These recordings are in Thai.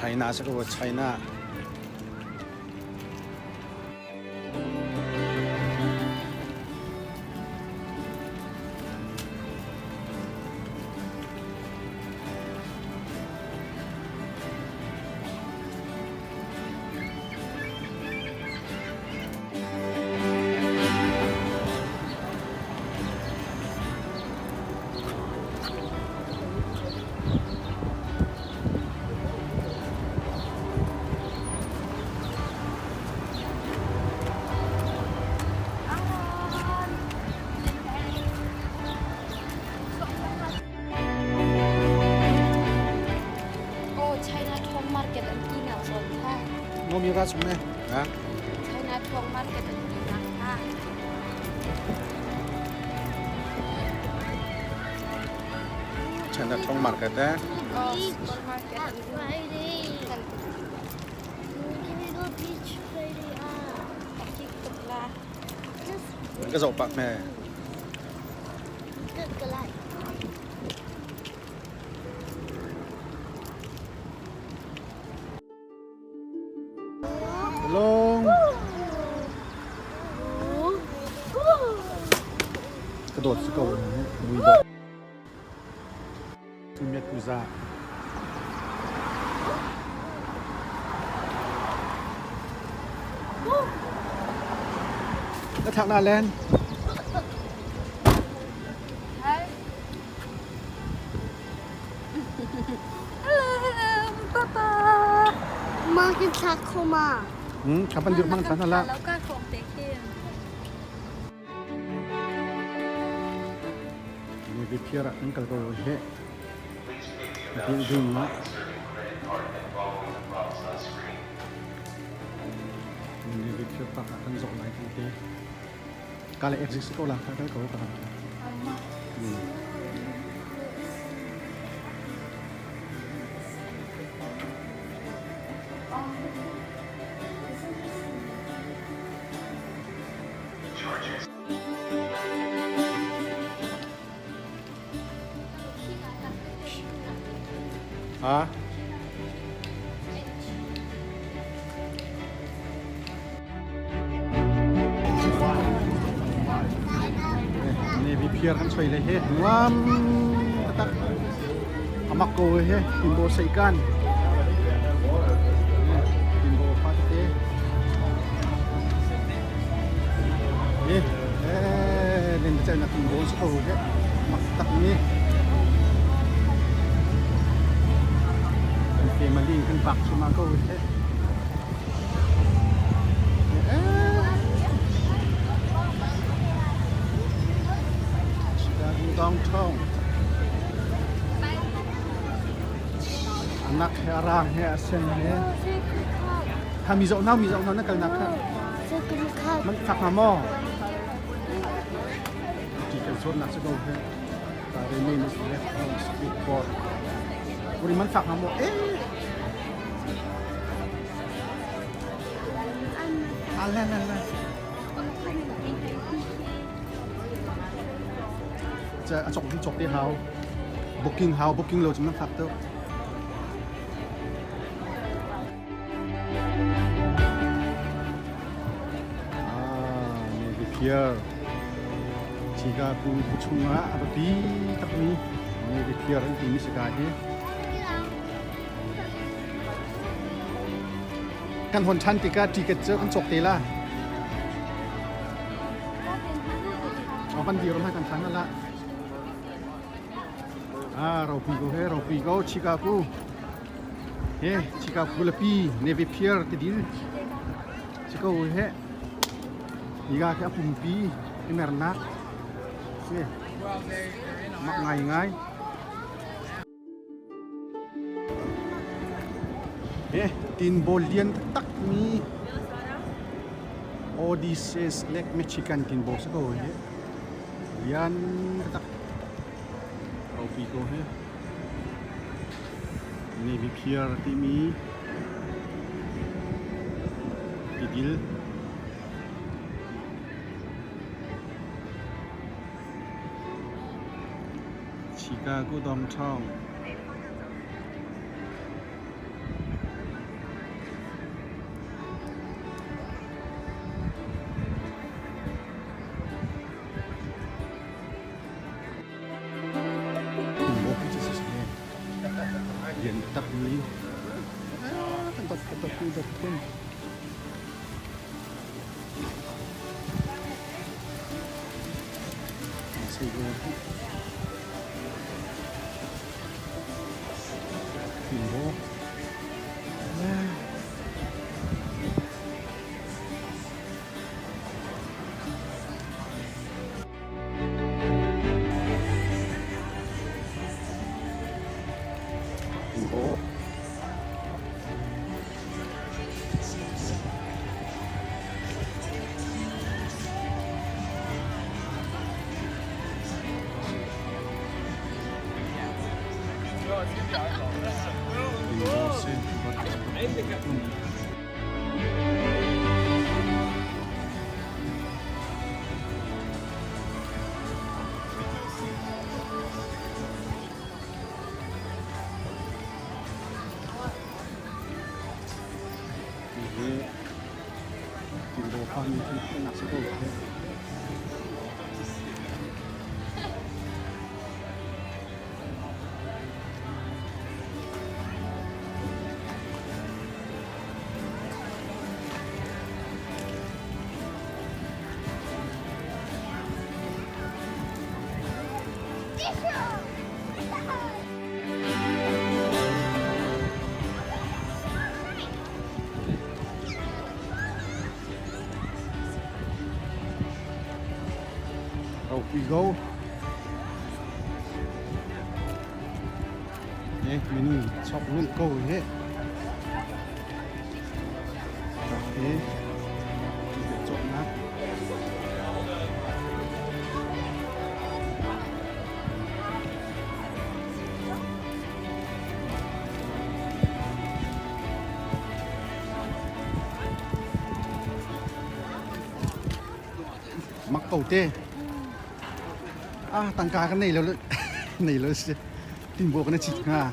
China สักว่า Chinaงมีรัสไหมฮะ China Thong Market นะคะ China Thong Market นะ ก็ซุปเปอร์มาร์เก็ต Friday. Can we go beach Friday? ที่ตกลา Just มันก็สบปากแม่ good galai. ลงกระโดดสกูวีบทูเมตุซ่าแล้วทางนาแลนด์ ป๊าป๊า Market Tacoma. ขับมันหยุดมั่งสันนั่นละ แล้วก็ของเด็กเอง นี่วิพีระนั่นก็โดนเฮดิ้งดิ้งนะนี่วิพีระปักกันสองไหนทั้งทีการเอ็กซิสก็หลักได้ก็กระทำฮะนี่วิพีระกันช่วยเลยเฮ้ว้ามตักอามักโกเฮ้อินโบใส่กันอินโบพาเต้เฮ้เล่นใจนักอินโบสโตเฮ้มักตักนี่มาลิงขึ้นปักชิมาโก้เฮ้ชิคาโกดองทองนักเฮร่างเฮเซนเฮถ้ามีโซนเอานักกันนักมันฝักมาหม้อที่เป็นโซนนักสกุลเฮแต่เรมินส์เลฟต์สปีดบอร์ดวันนี้มันฝักมาหม้อนั่นจะจบที่เฮา booking เราจะไม่ฝักเต้านี่วิพีร์ชิคาโกบุชุงะอะไรดีตักนี้นี่วิพีร์ที่มิสกาเฮกันหนชันติกาที่เจอกันจบตีละเอากันดีเราให้กันทันนั่นละเราปีโก้ชิคาโกชิคาโกละปีเนวิเพียร์ติดิลชิคาโกอีกาแค่ปุ่มปีที่เมรนักมักไงตินโบเลียนตักมีโอดิเซสเล็กเม็กซิกันตินโบสก็ยันตักเอาปีโก้นี่วิพีร์ที่มีติดิลชิคาโกดองทอง Topi dokun. Masih lagi. Timbo. Nah. Timbo. Ini Timbo Pan itu nak sekolah. Off we go. Mini shop luôn câu hết. Thế chọn nát. Mắc cầu tê. Tăng ca cái này là này là tin bộ cái này chỉ nga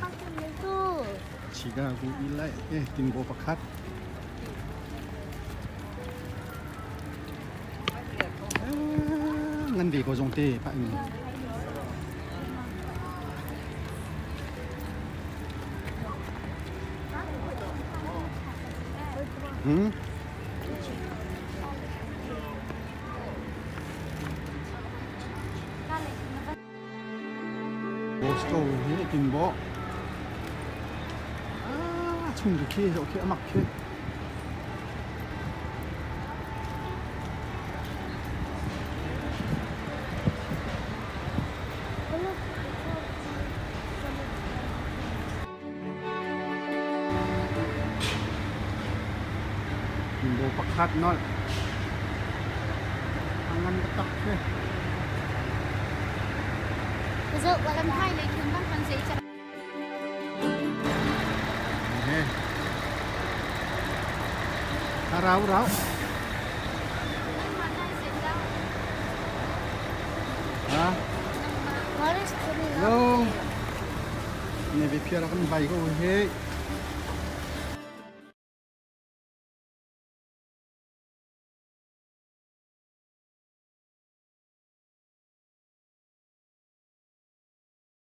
chỉ nga cũng đi lại tin bộ bạc khát ngăn vì có dòng tê bạn Bosco ini Timbo. chung kia chỗ kia mặc kia. Timbo pakat nol. Tangan ketak deh. Giờ gọi làm hai lấy thùng băng bằng giấy chặt. Rau rau. Hah? What is coming up? Hello. Ini biar akan baik kau he.